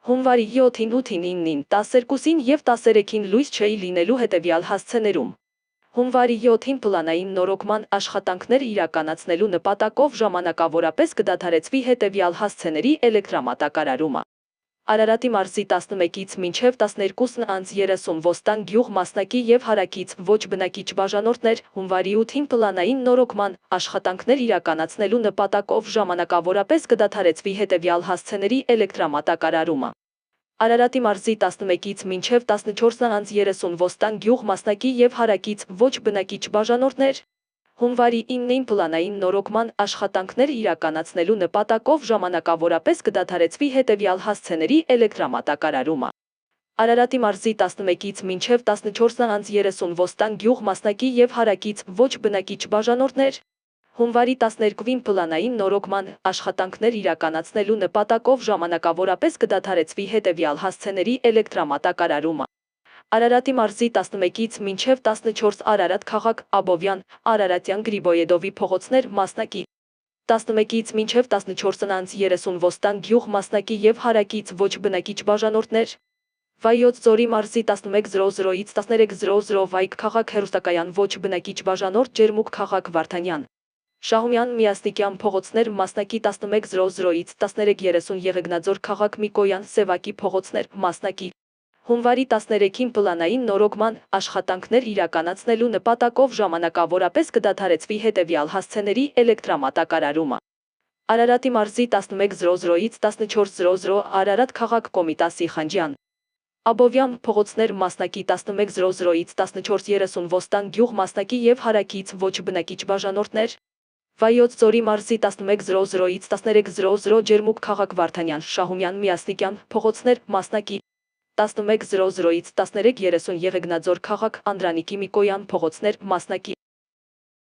Հունվարի 7-ին, 8-ին, 9-ին, 12-ին և 13-ին լույս չէի լինելու հետևյալ հասցեներում։ Հունվարի 7-ին պլանային նորոգման աշխատանքներ իրականացնելու նպատակով ժամանակավորապես կդադարեցվի հետևյալ հասցեների էլեկտրամատակարարումը։ Արարատի մարզի 11-ից մինչև 12:30 Ոստան գյուղ մասնակի և հարակից ոչ բնակիչ բաժանորդներ, հունվարի 8-ին պլանային նորոգման աշխատանքներ իրականացնելու նպատակով ժամանակավորապես կդադարեցվի հետևյալ հասցեների էլեկտրամատակարարումը։ Արարատի մարզի 11-ից մինչև 14:30 Ոստան գյուղ մասնակի և հարակից ոչ բնակիչ բաժանորդներ, հունվարի 9-ին պլանային նորոգման աշխատանքներ իրականացնելու նպատակով ժամանակավորապես կդադարեցվի հետևյալ հասցեների էլեկտրամատակարարումը։ Արարատի մարզի 11-ից մինչև 14:30 Ոստան գյուղ մասնակի և հարակից ոչ բնակիչ բաժանորդներ, հունվարի 12-ին պլանային նորոգման աշխատանքներ իրականացնելու նպատակով ժամանակավորապես կդադարեցվի հետևյալ հասցեների էլեկտրամատակարարումը։ Արարատի մարզի 11-ից մինչև 14 Արարատ քաղաք, Աբովյան, Արարատյան Գրիբոյեդովի փողոցներ մասնակի, 11-ից մինչև 14:30 Ոստան գյուղ մասնակի և հարակից ոչ բնակիչ բաժանորդներ, Վայոց ձորի մարզի 11:00-ից 13:00 Վայք քաղաք հեռուստակայան ոչ բնակիչ բաժանորդ Ջերմուկ քաղաք Վարդանյան, Շահումյան Միասնիկյան փողոցներ մասնակի 11:00-ից 13:30 Եղեգնաձոր քաղաք Միկոյան Սևակի փողոցներ մասնակի, հունվարի 13-ին պլանային նորոգման աշխատանքներ իրականացնելու նպատակով ժամանակավորապես կդադարեցվի հետևյալ հասցեների էլեկտրամատակարարումը։ Արարատի մարզի 11:00-ից 14:00 Արարատ քաղաք Կոմիտասի Խանջյան, Աբովյան փողոցներ մասնակի 11:00-ից 14:30 Ոստան գյուղ մասնակի և հարակից ոչ բնակիչ բաժանորդներ, Վայոց ձորի մարզի 11:00-ից 13:00 Ջերմուկ քաղաք Վարդանյան, Շահումյան Միասնիկյան փողոցներ մասնակի, 11:00-ից 13:30 Եղեգնաձոր քաղաք Անդրանիկի Միկոյան փողոցներ մասնակի,